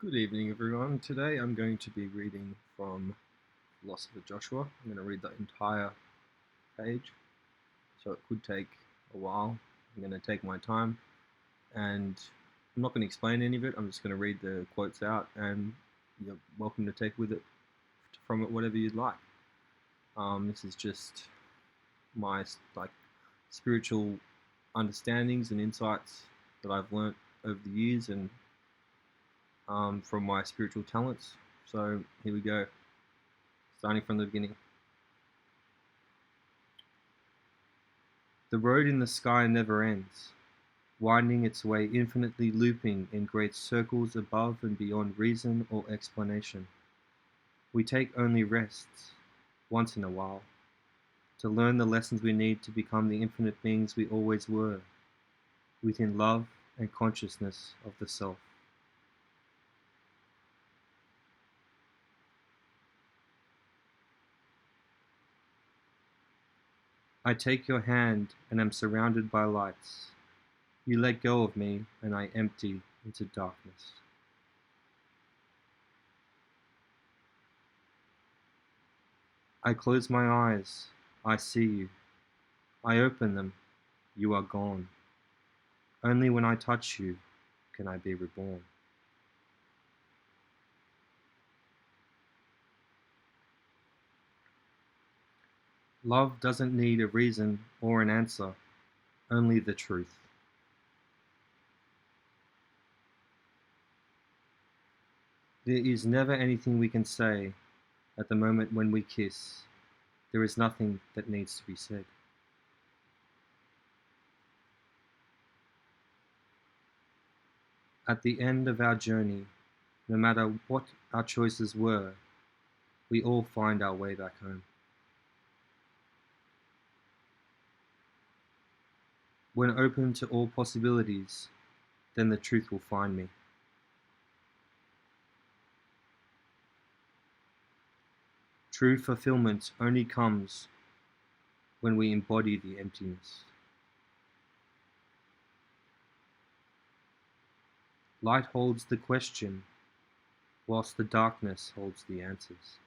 Good evening, everyone. Today I'm going to be reading from Philosopher Joshua. I'm going to read the entire page, so it could take a while. I'm going to take my time, and I'm not going to explain any of it. I'm just going to read the quotes out, and you're welcome to take with it from it whatever you'd like. This is just my spiritual understandings and insights that I've learnt over the years and from my spiritual talents. So here we go, starting from the beginning. The road in the sky never ends, winding its way infinitely, looping in great circles above and beyond reason or explanation. We take only rests, once in a while, to learn the lessons we need to become the infinite beings we always were, within love and consciousness of the self. I take your hand and am surrounded by lights. You let go of me and I empty into darkness. I close my eyes, I see you. I open them, you are gone. Only when I touch you can I be reborn. Love doesn't need a reason or an answer, only the truth. There is never anything we can say at the moment when we kiss. There is nothing that needs to be said. At the end of our journey, no matter what our choices were, we all find our way back home. When open to all possibilities, then the truth will find me. True fulfillment only comes when we embody the emptiness. Light holds the question, whilst the darkness holds the answers.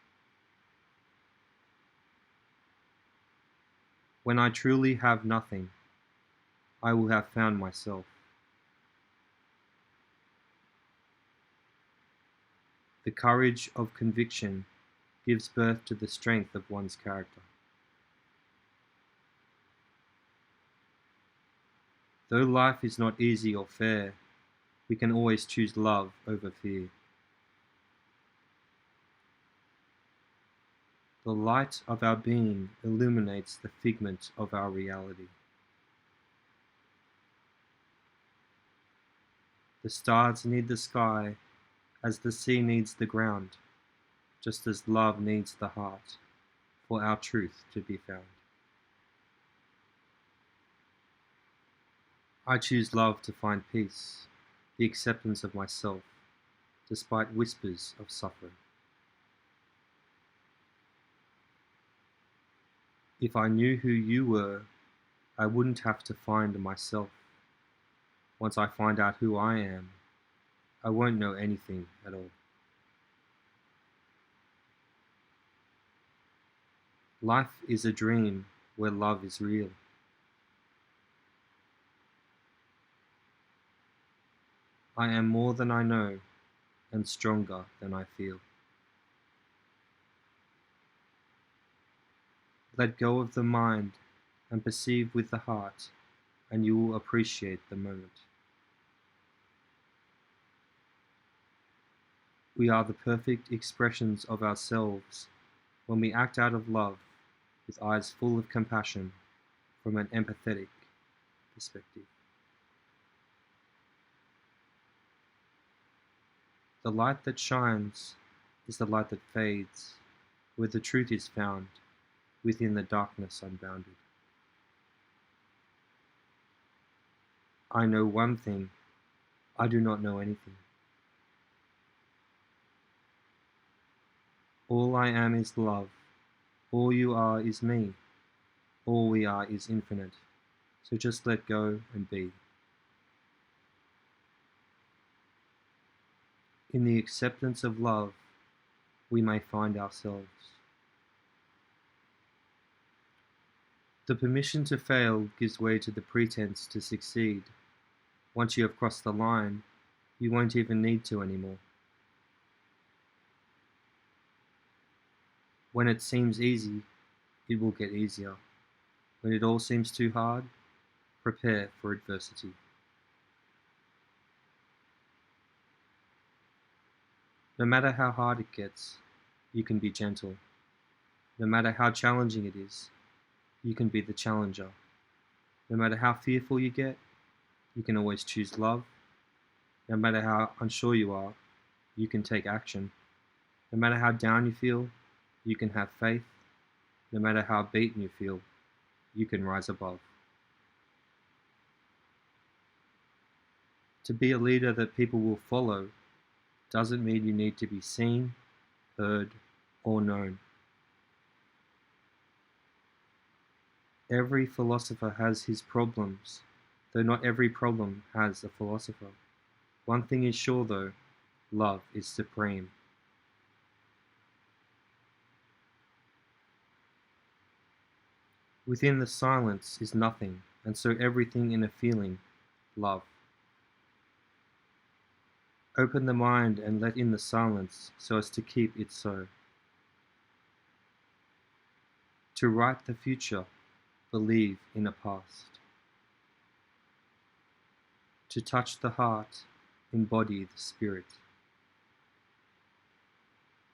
When I truly have nothing, I will have found myself. The courage of conviction gives birth to the strength of one's character. Though life is not easy or fair, we can always choose love over fear. The light of our being illuminates the figment of our reality. The stars need the sky as the sea needs the ground, just as love needs the heart for our truth to be found. I choose love to find peace, the acceptance of myself, despite whispers of suffering. If I knew who you were, I wouldn't have to find myself. Once I find out who I am, I won't know anything at all. Life is a dream where love is real. I am more than I know and stronger than I feel. Let go of the mind and perceive with the heart, and you will appreciate the moment. We are the perfect expressions of ourselves when we act out of love, with eyes full of compassion from an empathetic perspective. The light that shines is the light that fades, where the truth is found, within the darkness unbounded. I know one thing, I do not know anything. All I am is love, all you are is me, all we are is infinite, so just let go and be. In the acceptance of love, we may find ourselves. The permission to fail gives way to the pretense to succeed. Once you have crossed the line, you won't even need to anymore. When it seems easy, it will get easier. When it all seems too hard, prepare for adversity. No matter how hard it gets, you can be gentle. No matter how challenging it is, you can be the challenger. No matter how fearful you get, you can always choose love. No matter how unsure you are, you can take action. No matter how down you feel, you can have faith. No matter how beaten you feel, you can rise above. To be a leader that people will follow doesn't mean you need to be seen, heard, or known. Every philosopher has his problems, though not every problem has a philosopher. One thing is sure though, love is supreme. Within the silence is nothing, and so everything in a feeling, love. Open the mind and let in the silence so as to keep it so. To write the future, believe in a past. To touch the heart, embody the spirit.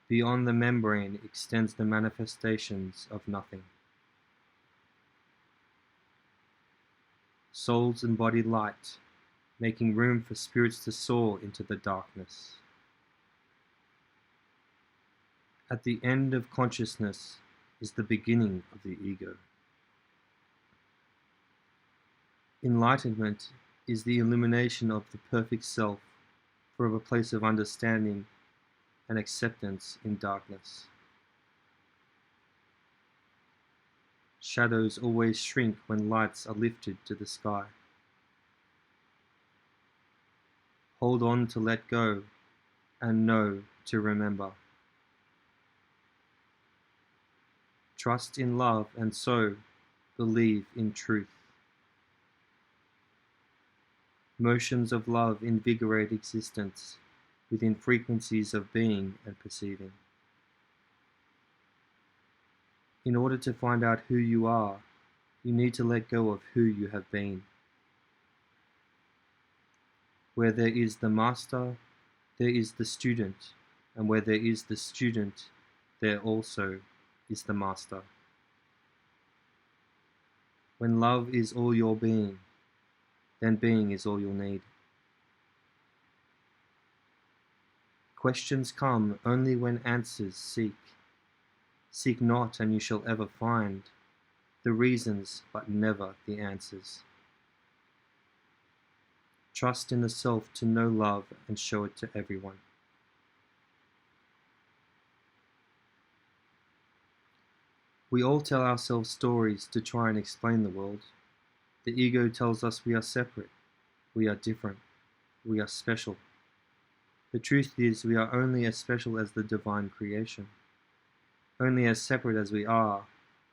Beyond the membrane extends the manifestations of nothing. Souls embody light, making room for spirits to soar into the darkness. At the end of consciousness is the beginning of the ego. Enlightenment is the illumination of the perfect self from a place of understanding and acceptance in darkness. Shadows always shrink when lights are lifted to the sky. Hold on to let go and know to remember. Trust in love and so believe in truth. Motions of love invigorate existence within frequencies of being and perceiving. In order to find out who you are, you need to let go of who you have been. Where there is the master, there is the student, and where there is the student, there also is the master. When love is all your being, then being is all you'll need. Questions come only when answers seek. Seek not and you shall ever find the reasons but never the answers. Trust in the self to know love and show it to everyone. We all tell ourselves stories to try and explain the world. The ego tells us we are separate, we are different, we are special. The truth is we are only as special as the divine creation, only as separate as we are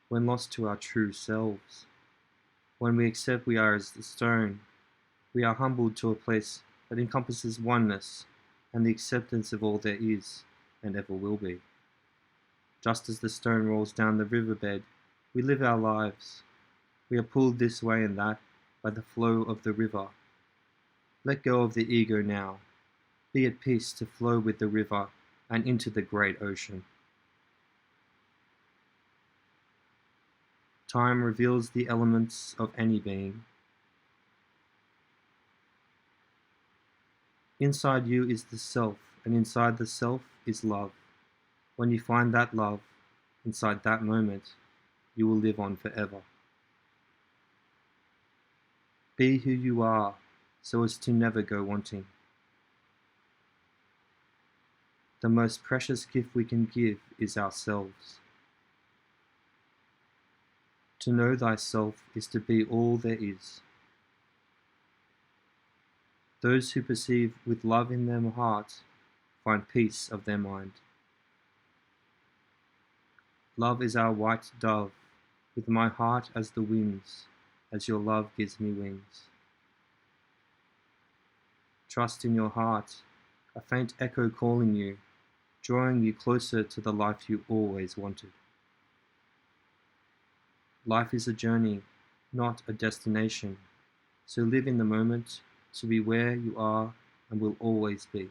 when lost to our true selves. When we accept we are as the stone, we are humbled to a place that encompasses oneness and the acceptance of all there is and ever will be. Just as the stone rolls down the riverbed, we live our lives. We are pulled this way and that by the flow of the river. Let go of the ego now. Be at peace to flow with the river and into the great ocean. Time reveals the elements of any being. Inside you is the self, and inside the self is love. When you find that love, inside that moment, you will live on forever. Be who you are, so as to never go wanting. The most precious gift we can give is ourselves. To know thyself is to be all there is. Those who perceive with love in their heart find peace of their mind. Love is our white dove, with my heart as the winds, as your love gives me wings. Trust in your heart, a faint echo calling you, drawing you closer to the life you always wanted. Life is a journey, not a destination, so live in the moment to be where you are and will always be.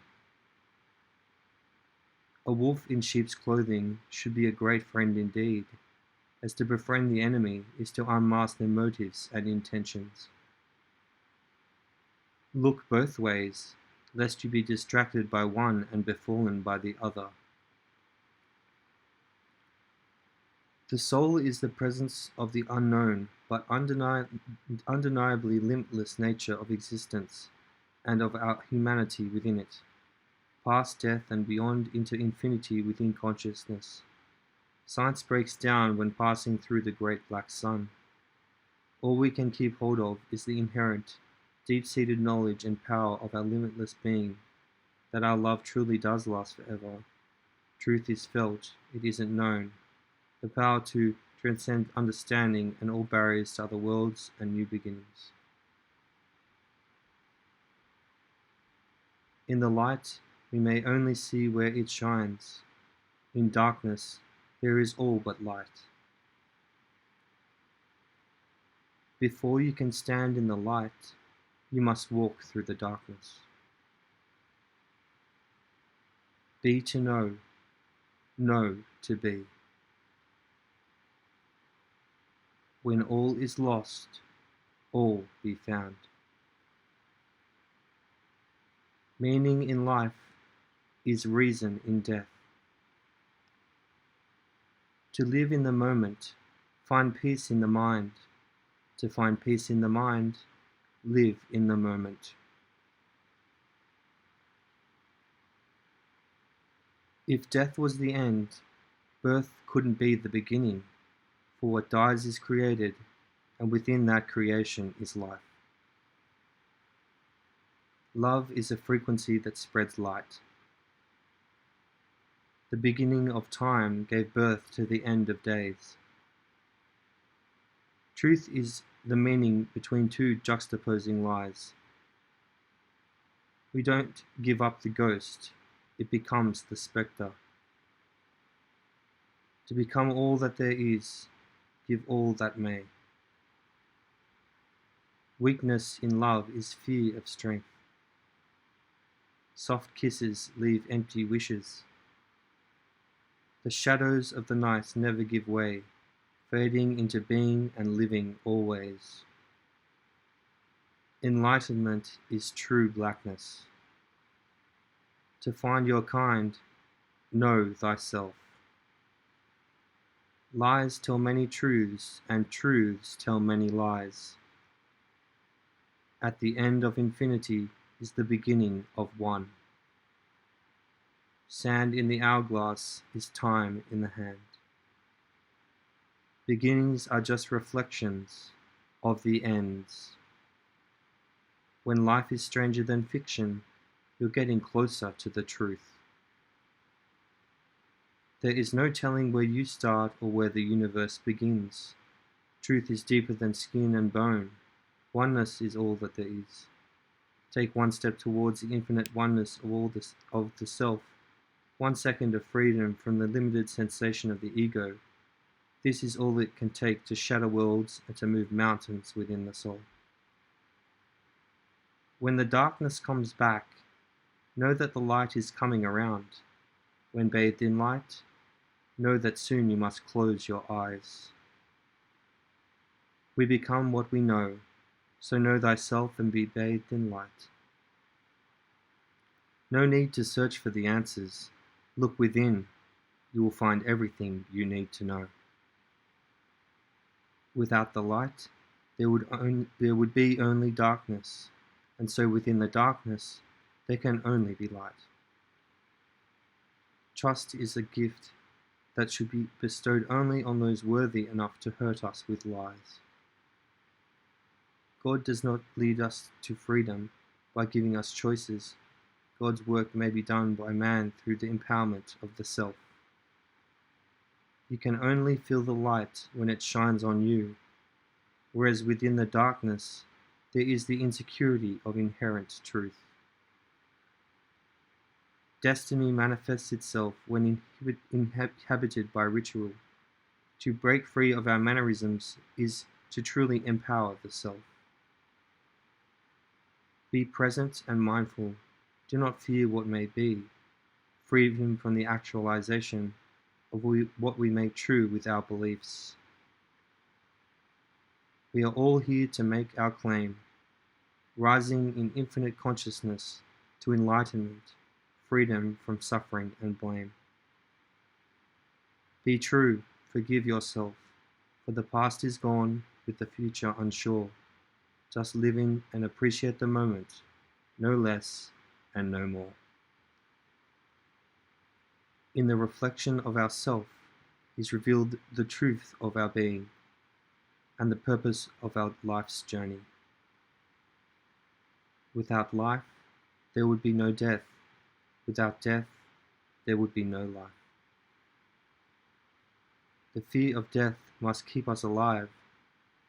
A wolf in sheep's clothing should be a great friend indeed, as to befriend the enemy is to unmask their motives and intentions. Look both ways, lest you be distracted by one and befallen by the other. The soul is the presence of the unknown, but undeniably limitless nature of existence, and of our humanity within it, past death and beyond into infinity within consciousness. Science breaks down when passing through the great black sun. All we can keep hold of is the inherent, deep-seated knowledge and power of our limitless being, that our love truly does last forever. Truth is felt, it isn't known. The power to transcend understanding and all barriers to other worlds and new beginnings. In the light, we may only see where it shines. In darkness, there is all but light. Before you can stand in the light, you must walk through the darkness. Be to know to be. When all is lost, all be found. Meaning in life is reason in death. To live in the moment, find peace in the mind. To find peace in the mind, live in the moment. If death was the end, birth couldn't be the beginning, for what dies is created, and within that creation is life. Love is a frequency that spreads light. The beginning of time gave birth to the end of days. Truth is the meaning between two juxtaposing lies. We don't give up the ghost, it becomes the spectre. To become all that there is, give all that may. Weakness in love is fear of strength. Soft kisses leave empty wishes. The shadows of the night never give way, fading into being and living always. Enlightenment is true blackness. To find your kind, know thyself. Lies tell many truths, and truths tell many lies. At the end of infinity is the beginning of one. Sand in the hourglass is time in the hand. Beginnings are just reflections of the ends. When life is stranger than fiction, you're getting closer to the truth. There is no telling where you start or where the universe begins. Truth is deeper than skin and bone. Oneness is all that there is. Take one step towards the infinite oneness of the self. 1 second of freedom from the limited sensation of the ego. This is all it can take to shatter worlds and to move mountains within the soul. When the darkness comes back, know that the light is coming around. When bathed in light, know that soon you must close your eyes. We become what we know, so know thyself and be bathed in light. No need to search for the answers. Look within. You will find everything you need to know. Without the light, there would be only darkness, and so within the darkness, there can only be light. Trust is a gift that should be bestowed only on those worthy enough to hurt us with lies. God does not lead us to freedom by giving us choices. God's work may be done by man through the empowerment of the self. You can only feel the light when it shines on you, whereas within the darkness there is the insecurity of inherent truth. Destiny manifests itself when inhabited by ritual. To break free of our mannerisms is to truly empower the self. Be present and mindful. Do not fear what may be. Free him from the actualization of what we make true with our beliefs. We are all here to make our claim, rising in infinite consciousness to enlightenment, freedom from suffering and blame. Be true, forgive yourself, for the past is gone with the future unsure. Just live in and appreciate the moment, no less and no more. In the reflection of ourself is revealed the truth of our being and the purpose of our life's journey. Without life, there would be no death. Without death, there would be no life. The fear of death must keep us alive,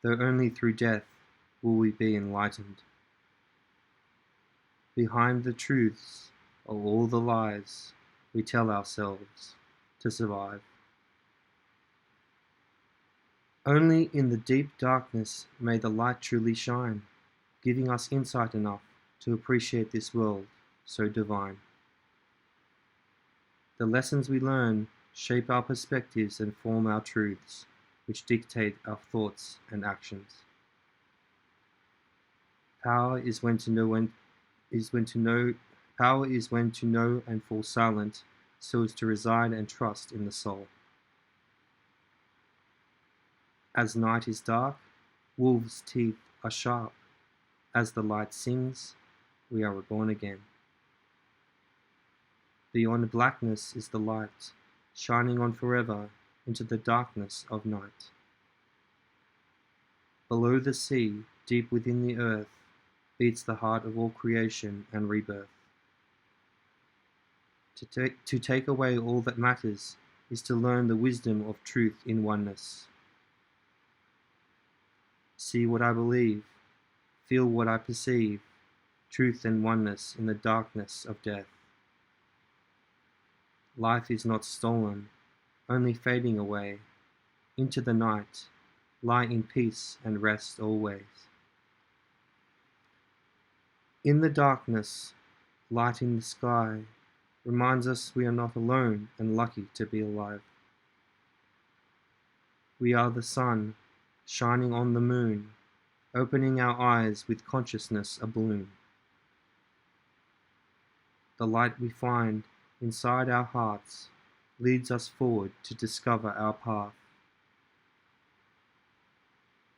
though only through death will we be enlightened. Behind the truths of all the lies we tell ourselves to survive. Only in the deep darkness may the light truly shine, giving us insight enough to appreciate this world so divine. The lessons we learn shape our perspectives and form our truths, which dictate our thoughts and actions. Power is when to know and fall silent, so as to reside and trust in the soul. As night is dark, wolves' teeth are sharp. As the light sings, we are reborn again. Beyond blackness is the light, shining on forever into the darkness of night. Below the sea, deep within the earth, beats the heart of all creation and rebirth. To take away all that matters is to learn the wisdom of truth in oneness. See what I believe, feel what I perceive, truth and oneness in the darkness of death. Life is not stolen, only fading away. Into the night, lie in peace and rest always. In the darkness, light in the sky reminds us we are not alone and lucky to be alive. We are the sun, shining on the moon, opening our eyes with consciousness abloom. The light we find inside our hearts leads us forward to discover our path.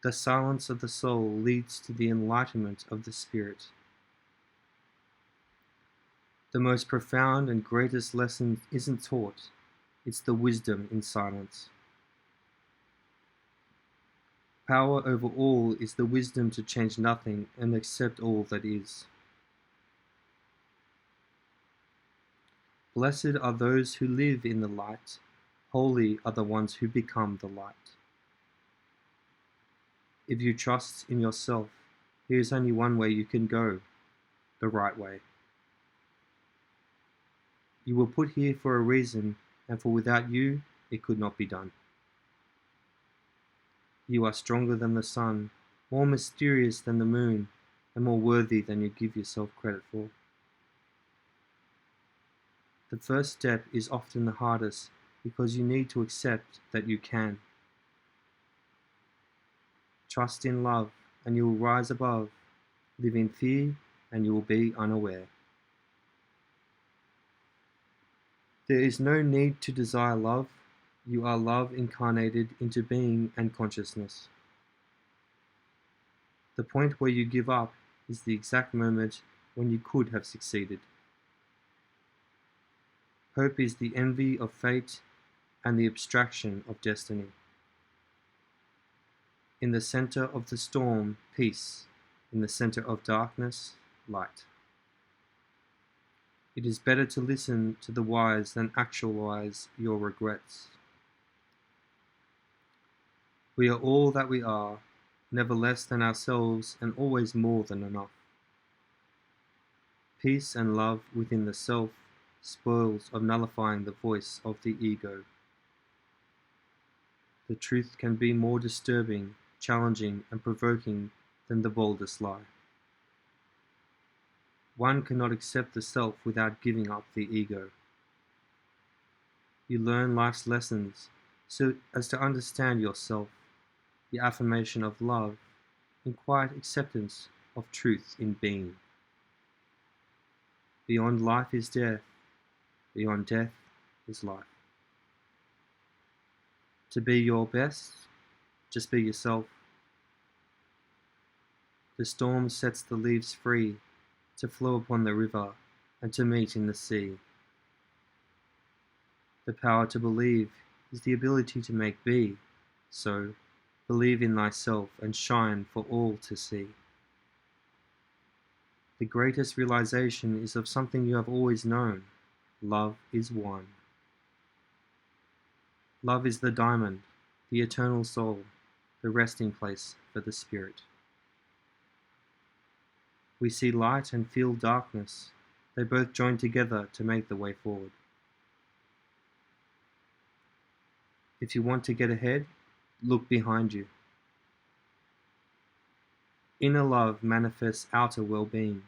The silence of the soul leads to the enlightenment of the spirit. The most profound and greatest lesson isn't taught, it's the wisdom in silence. Power over all is the wisdom to change nothing and accept all that is. Blessed are those who live in the light, holy are the ones who become the light. If you trust in yourself, there is only one way you can go, the right way. You were put here for a reason, and for without you, it could not be done. You are stronger than the sun, more mysterious than the moon, and more worthy than you give yourself credit for. The first step is often the hardest because you need to accept that you can. Trust in love, and you will rise above. Live in fear, and you will be unaware. There is no need to desire love. You are love incarnated into being and consciousness. The point where you give up is the exact moment when you could have succeeded. Hope is the envy of fate and the abstraction of destiny. In the center of the storm, peace. In the center of darkness, light. It is better to listen to the wise than actualize your regrets. We are all that we are, never less than ourselves and always more than enough. Peace and love within the self spoils of nullifying the voice of the ego. The truth can be more disturbing, challenging, and provoking than the boldest lie. One cannot accept the self without giving up the ego. You learn life's lessons so as to understand yourself, the affirmation of love, and quiet acceptance of truth in being. Beyond life is death, beyond death is life. To be your best, just be yourself. The storm sets the leaves free to flow upon the river and to meet in the sea. The power to believe is the ability to make be, so believe in thyself and shine for all to see. The greatest realization is of something you have always known. Love is one. Love is the diamond, the eternal soul, the resting place for the spirit. We see light and feel darkness. They both join together to make the way forward. If you want to get ahead, look behind you. Inner love manifests outer well-being.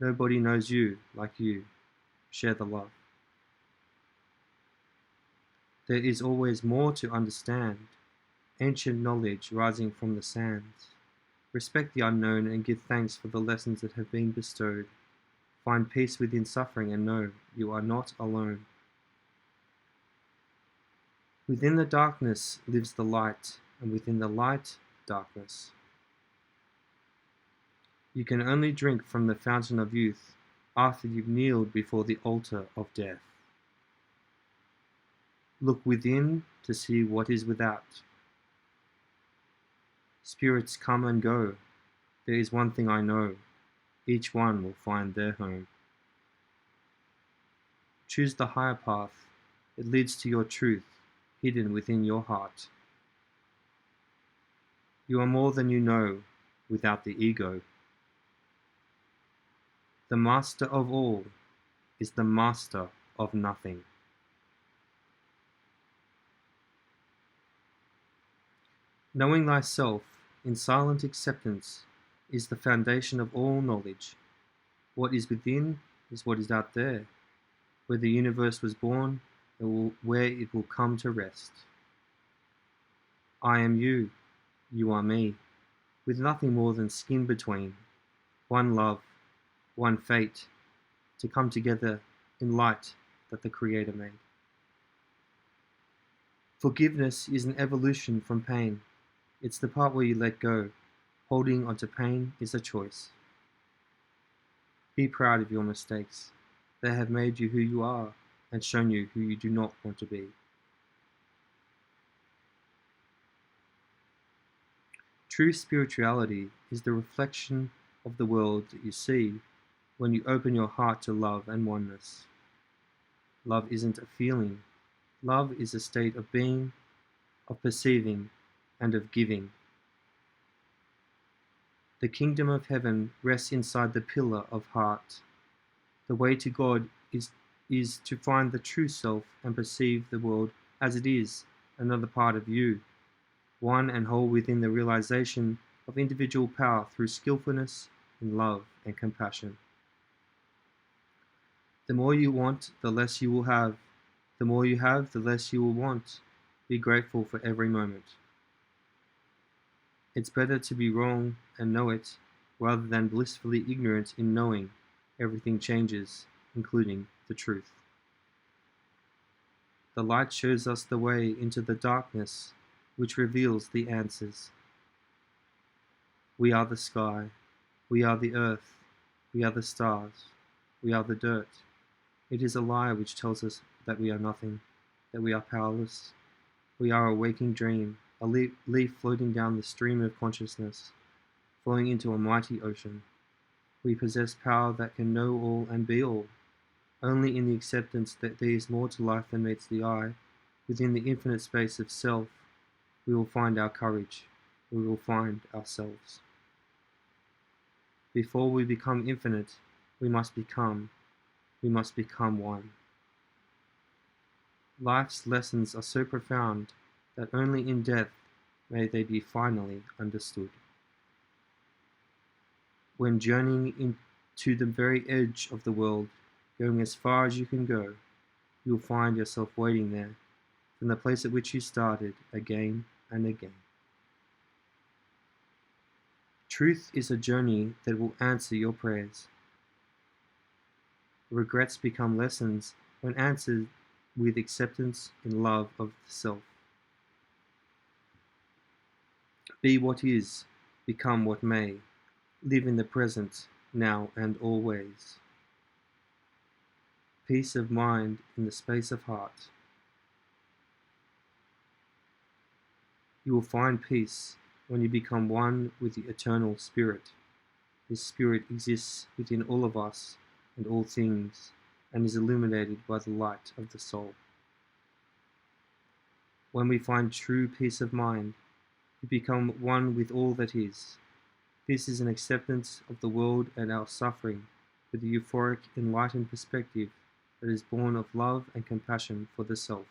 Nobody knows you like you. Share the love. There is always more to understand. Ancient knowledge rising from the sands. Respect the unknown and give thanks for the lessons that have been bestowed. Find peace within suffering and know you are not alone. Within the darkness lives the light, and within the light, darkness. You can only drink from the fountain of youth after you've kneeled before the altar of death. Look within to see what is without. Spirits come and go. There is one thing I know. Each one will find their home. Choose the higher path. It leads to your truth, hidden within your heart. You are more than you know without the ego. The master of all is the master of nothing. Knowing thyself in silent acceptance is the foundation of all knowledge. What is within is what is out there, where the universe was born and where it will come to rest. I am you, you are me, with nothing more than skin between, one love, one fate, to come together in light that the Creator made. Forgiveness is an evolution from pain. It's the part where you let go. Holding onto pain is a choice. Be proud of your mistakes. They have made you who you are and shown you who you do not want to be. True spirituality is the reflection of the world that you see when you open your heart to love and oneness. Love isn't a feeling. Love is a state of being, of perceiving, and of giving. The kingdom of heaven rests inside the pillar of heart. The way to God is to find the true self and perceive the world as it is, another part of you, one and whole within the realization of individual power through skillfulness in love and compassion. The more you want, the less you will have. The more you have, the less you will want. Be grateful for every moment. It's better to be wrong and know it, rather than blissfully ignorant in knowing everything changes, including the truth. The light shows us the way into the darkness, which reveals the answers. We are the sky, we are the earth, we are the stars, we are the dirt. It is a lie which tells us that we are nothing, that we are powerless. We are a waking dream, a leaf floating down the stream of consciousness, flowing into a mighty ocean. We possess power that can know all and be all. Only in the acceptance that there is more to life than meets the eye, within the infinite space of self, we will find our courage, we will find ourselves. Before we become infinite, we must become one. Life's lessons are so profound that only in death may they be finally understood. When journeying into the very edge of the world, going as far as you can go, you will find yourself waiting there, from the place at which you started, again and again. Truth is a journey that will answer your prayers. Regrets become lessons when answered with acceptance and love of the self. Be what is, become what may, live in the present, now and always. Peace of mind in the space of heart. You will find peace when you become one with the eternal Spirit. This Spirit exists within all of us and all things, and is illuminated by the light of the soul. When we find true peace of mind, we become one with all that is. This is an acceptance of the world and our suffering with a euphoric, enlightened perspective that is born of love and compassion for the self.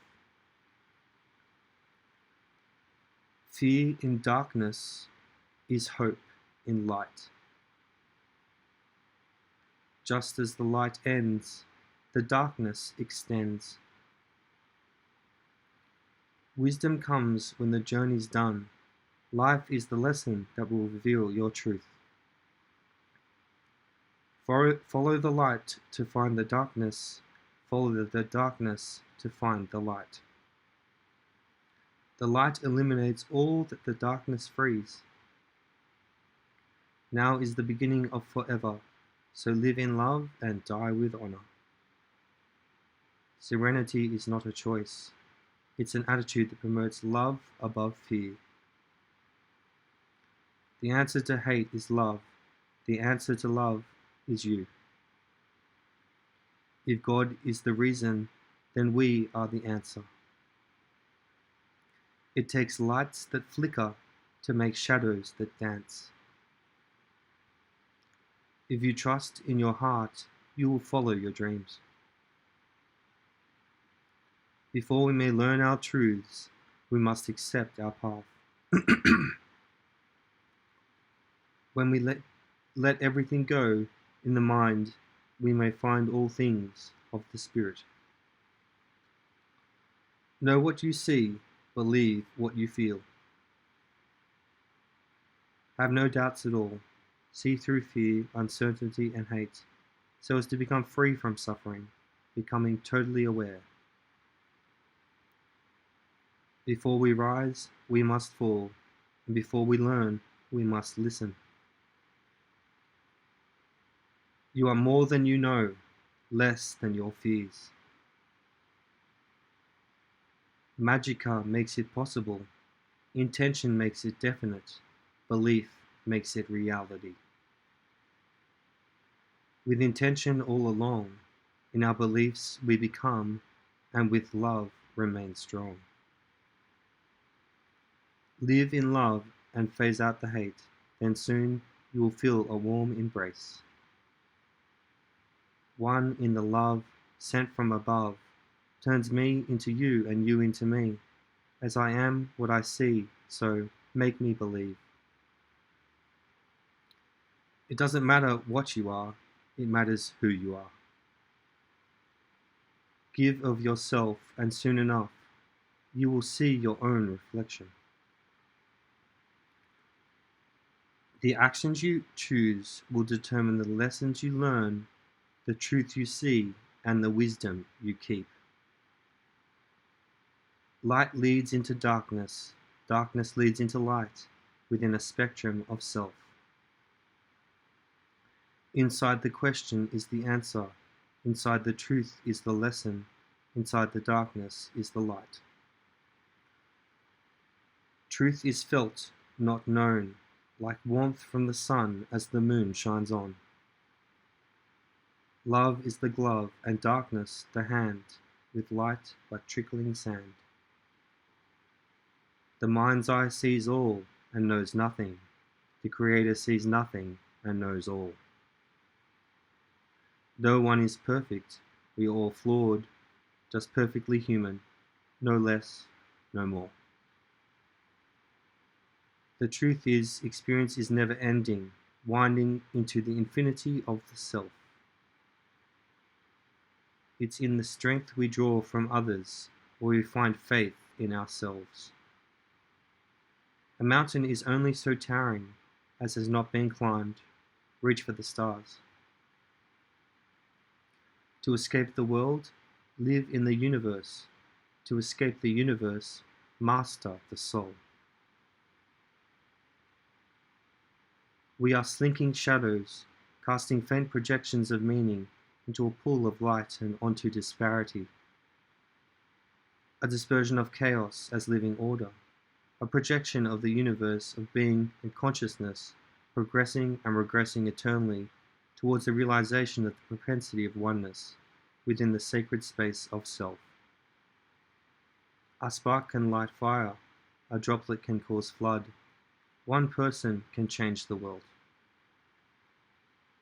Fear in darkness is hope in light. Just as the light ends, the darkness extends. Wisdom comes when the journey's done. Life is the lesson that will reveal your truth. Follow the light to find the darkness. Follow the darkness to find the light. The light illuminates all that the darkness frees. Now is the beginning of forever, so live in love and die with honor. Serenity is not a choice. It's an attitude that promotes love above fear. The answer to hate is love. The answer to love is you. If God is the reason, then we are the answer. It takes lights that flicker to make shadows that dance. If you trust in your heart, you will follow your dreams. Before we may learn our truths, we must accept our path. When we let everything go in the mind, we may find all things of the Spirit. Know what you see, believe what you feel. Have no doubts at all. See through fear, uncertainty, and hate, so as to become free from suffering, becoming totally aware. Before we rise, we must fall, and before we learn, we must listen. You are more than you know, less than your fears. Magica makes it possible. Intention makes it definite. Belief makes it reality. With intention all along, in our beliefs we become, and with love remain strong. Live in love and phase out the hate, then soon you will feel a warm embrace. One in the love sent from above turns me into you and you into me. As I am what I see, so make me believe. It doesn't matter what you are, it matters who you are. Give of yourself, and soon enough, you will see your own reflection. The actions you choose will determine the lessons you learn, the truth you see, and the wisdom you keep. Light leads into darkness, darkness leads into light, within a spectrum of self. Inside the question is the answer, inside the truth is the lesson, inside the darkness is the light. Truth is felt, not known, like warmth from the sun as the moon shines on. Love is the glove, and darkness the hand, with light but trickling sand. The mind's eye sees all and knows nothing. The Creator sees nothing and knows all. No one is perfect, we are all flawed, just perfectly human, no less, no more. The truth is, experience is never ending, winding into the infinity of the self. It's in the strength we draw from others, where we find faith in ourselves. A mountain is only so towering as has not been climbed. Reach for the stars. To escape the world, live in the universe. To escape the universe, master the soul. We are slinking shadows, casting faint projections of meaning into a pool of light and onto disparity. A dispersion of chaos as living order, a projection of the universe of being and consciousness, progressing and regressing eternally towards the realization of the propensity of oneness within the sacred space of self. A spark can light fire, a droplet can cause flood. One person can change the world.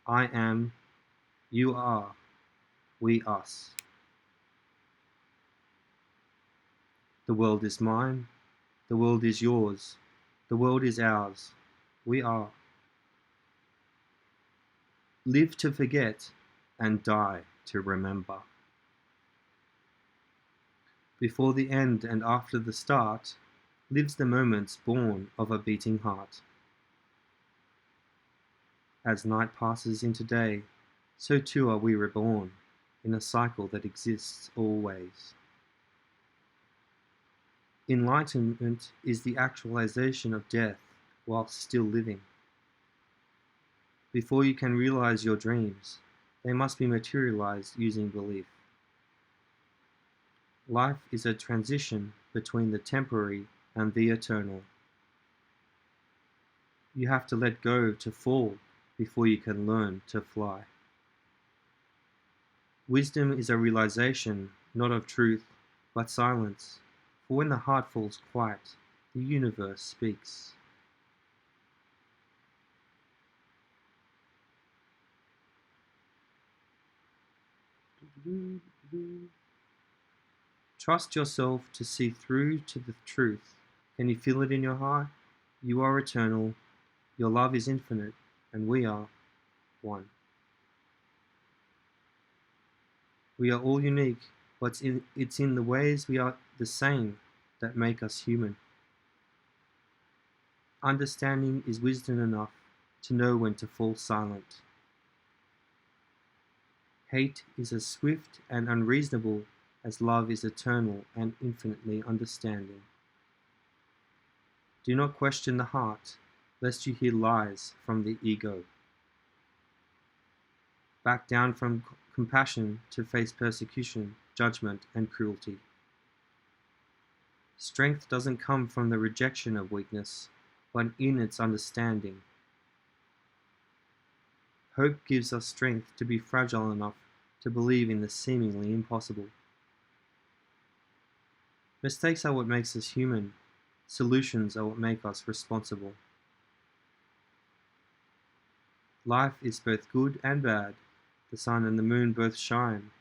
I am, you are, we us. The world is mine, the world is yours, the world is ours, we are. Live to forget and die to remember. Before the end and after the start, lives the moments born of a beating heart. As night passes into day, so too are we reborn, in a cycle that exists always. Enlightenment is the actualization of death while still living. Before you can realize your dreams, they must be materialized using belief. Life is a transition between the temporary and the eternal. You have to let go to fall before you can learn to fly. Wisdom is a realization, not of truth, but silence. For when the heart falls quiet, the universe speaks. Trust yourself to see through to the truth. Can you feel it in your heart? You are eternal, your love is infinite, and we are one. We are all unique, but it's in the ways we are the same that make us human. Understanding is wisdom enough to know when to fall silent. Hate is as swift and unreasonable as love is eternal and infinitely understanding. Do not question the heart, lest you hear lies from the ego. Back down from compassion to face persecution, judgment, and cruelty. Strength doesn't come from the rejection of weakness, but in its understanding. Hope gives us strength to be fragile enough to believe in the seemingly impossible. Mistakes are what makes us human. Solutions are what make us responsible. Life is both good and bad. The sun and the moon both shine.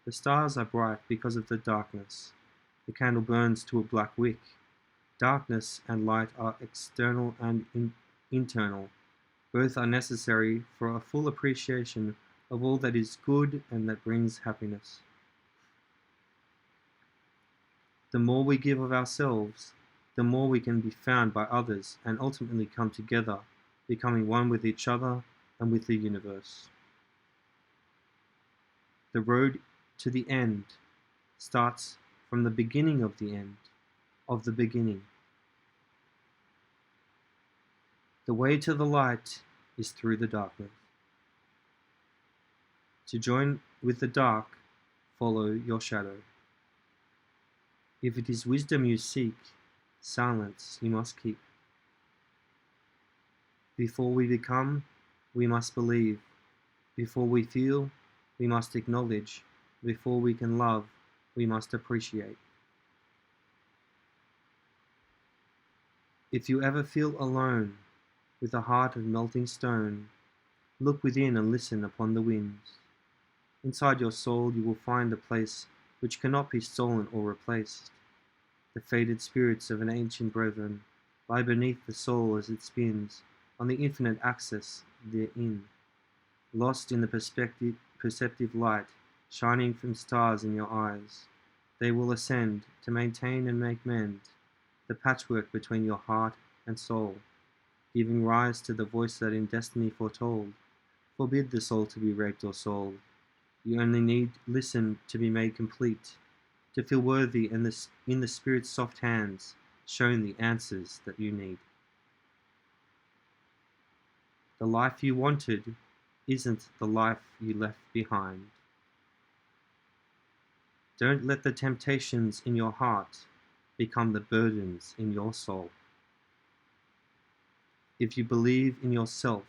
The stars are bright because of the darkness. The candle burns to a black wick. Darkness and light are external and internal. Both are necessary for a full appreciation of all that is good and that brings happiness. The more we give of ourselves, the more we can be found by others and ultimately come together, becoming one with each other and with the universe. The road to the end starts from the beginning of the end, of the beginning. The way to the light is through the darkness. To join with the dark, follow your shadow. If it is wisdom you seek, silence you must keep. Before we become, we must believe. Before we feel, we must acknowledge. Before we can love, we must appreciate. If you ever feel alone, with a heart of melting stone, look within and listen upon the winds. Inside your soul you will find a place which cannot be stolen or replaced. The faded spirits of an ancient brethren lie beneath the soul as it spins on the infinite axis therein, lost in the perceptive light shining from stars in your eyes. They will ascend to maintain and make mend the patchwork between your heart and soul, giving rise to the voice that in destiny foretold forbid the soul to be raped or sold. You only need listen to be made complete, to feel worthy and in the Spirit's soft hands, shown the answers that you need. The life you wanted isn't the life you left behind. Don't let the temptations in your heart become the burdens in your soul. If you believe in yourself,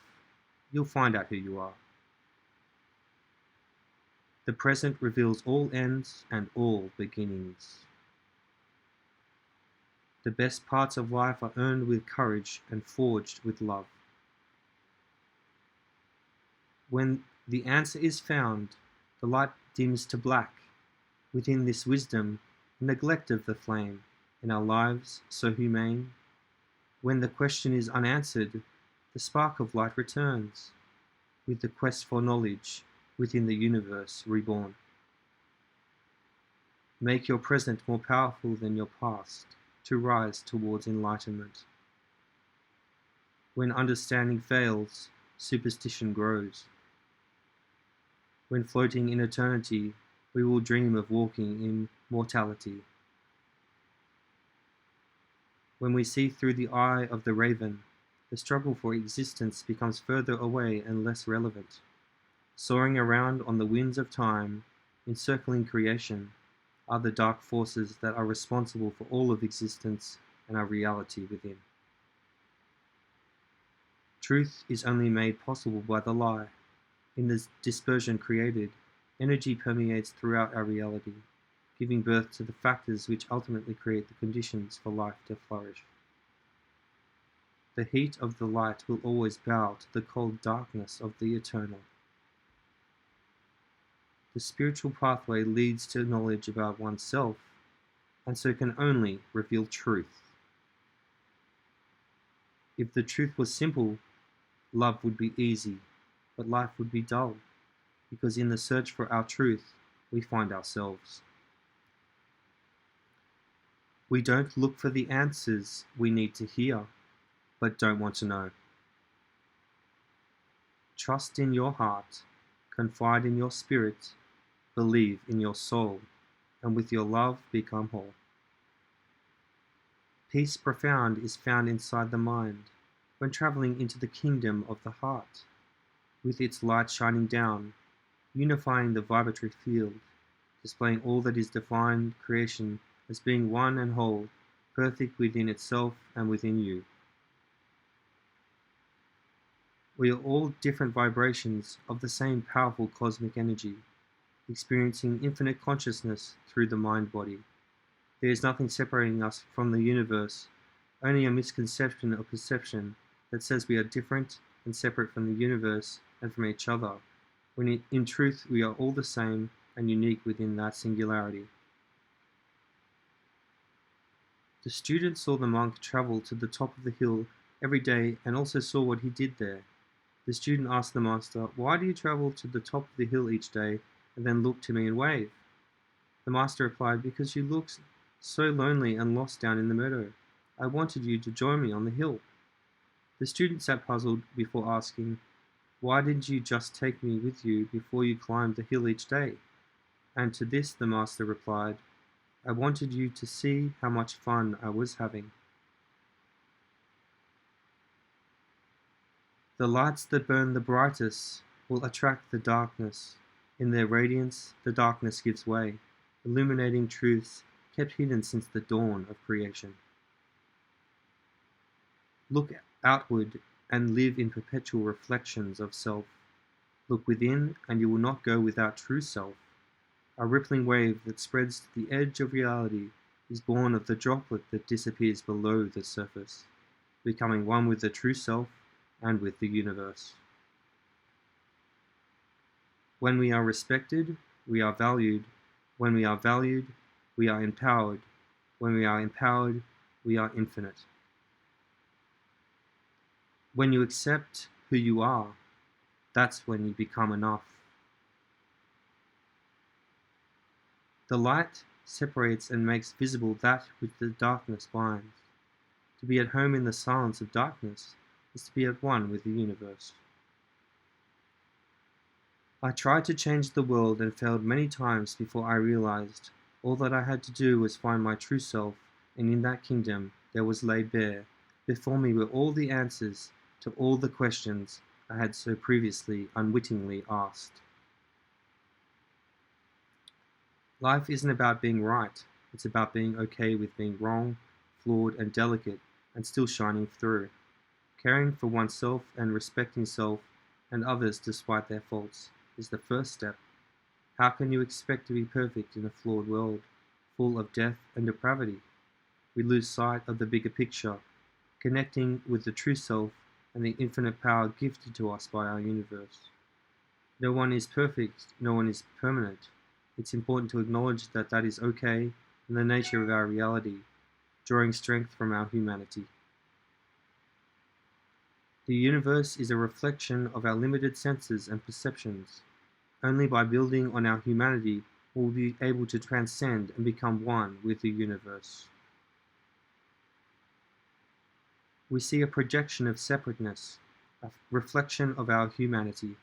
you'll find out who you are. The present reveals all ends and all beginnings. The best parts of life are earned with courage and forged with love. When the answer is found, the light dims to black. Within this wisdom, neglect of the flame, in our lives so humane. When the question is unanswered, the spark of light returns, with the quest for knowledge within the universe reborn. Make your present more powerful than your past, to rise towards enlightenment. When understanding fails, superstition grows. When floating in eternity, we will dream of walking in mortality. When we see through the eye of the raven, the struggle for existence becomes further away and less relevant. Soaring around on the winds of time, encircling creation, are the dark forces that are responsible for all of existence and our reality within. Truth is only made possible by the lie. In the dispersion created, energy permeates throughout our reality, giving birth to the factors which ultimately create the conditions for life to flourish. The heat of the light will always bow to the cold darkness of the eternal. The spiritual pathway leads to knowledge about oneself, and so can only reveal truth. If the truth was simple, love would be easy, but life would be dull, because in the search for our truth, we find ourselves. We don't look for the answers we need to hear, but don't want to know. Trust in your heart, confide in your spirit, believe in your soul, and with your love become whole. Peace profound is found inside the mind, when traveling into the kingdom of the heart, with its light shining down, unifying the vibratory field, displaying all that is divine creation as being one and whole, perfect within itself and within you. We are all different vibrations of the same powerful cosmic energy, experiencing infinite consciousness through the mind-body. There is nothing separating us from the universe, only a misconception or perception that says we are different and separate from the universe and from each other, when in truth we are all the same and unique within that singularity. The student saw the monk travel to the top of the hill every day and also saw what he did there. The student asked the master, "Why do you travel to the top of the hill each day and then look to me and wave?" The master replied, "Because you look so lonely and lost down in the meadow. I wanted you to join me on the hill." The student sat puzzled before asking, "Why didn't you just take me with you before you climbed the hill each day?" And to this the master replied, "I wanted you to see how much fun I was having." The lights that burn the brightest will attract the darkness. In their radiance, the darkness gives way, illuminating truths kept hidden since the dawn of creation. Look outward and live in perpetual reflections of self. Look within, and you will not go without true self. A rippling wave that spreads to the edge of reality is born of the droplet that disappears below the surface, becoming one with the true self and with the universe. When we are respected, we are valued. When we are valued, we are empowered. When we are empowered, we are infinite. When you accept who you are, that's when you become enough. The light separates and makes visible that which the darkness blinds. To be at home in the silence of darkness is to be at one with the universe. I tried to change the world and failed many times before I realized all that I had to do was find my true self, and in that kingdom there was laid bare before me were all the answers to all the questions I had so previously unwittingly asked. Life isn't about being right, it's about being okay with being wrong, flawed and delicate, and still shining through. Caring for oneself and respecting self and others despite their faults is the first step. How can you expect to be perfect in a flawed world, full of death and depravity? We lose sight of the bigger picture, connecting with the true self and the infinite power gifted to us by our universe. No one is perfect, no one is permanent. It's important to acknowledge that that is okay in the nature of our reality, drawing strength from our humanity. The universe is a reflection of our limited senses and perceptions. Only by building on our humanity will we be able to transcend and become one with the universe. We see a projection of separateness, a reflection of our humanity,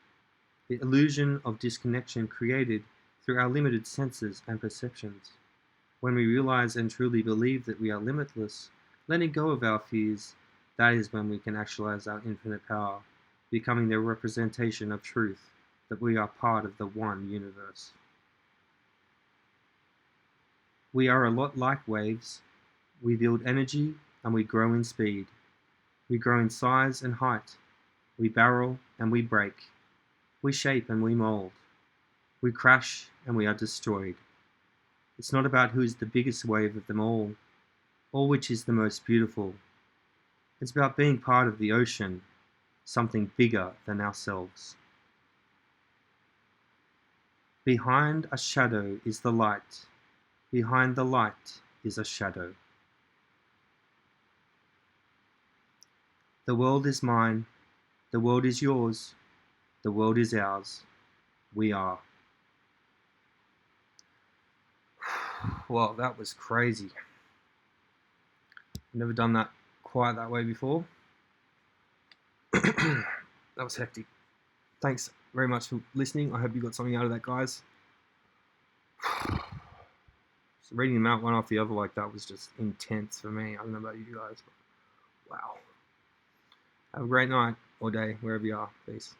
the illusion of disconnection created through our limited senses and perceptions. When we realize and truly believe that we are limitless, letting go of our fears, that is when we can actualize our infinite power, becoming the representation of truth, that we are part of the one universe. We are a lot like waves. We build energy and we grow in speed. We grow in size and height. We barrel and we break. We shape and we mold. We crash and we are destroyed. It's not about who is the biggest wave of them all, or which is the most beautiful. It's about being part of the ocean, something bigger than ourselves. Behind a shadow is the light. Behind the light is a shadow. The world is mine. The world is yours. The world is ours. We are. Well, that was crazy. I've never done that quite that way before. That was hectic. Thanks very much for listening. I hope you got something out of that, guys. So reading them out one after the other like that was just intense for me. I don't know about you guys, but wow. Have a great night or day, wherever you are. Peace.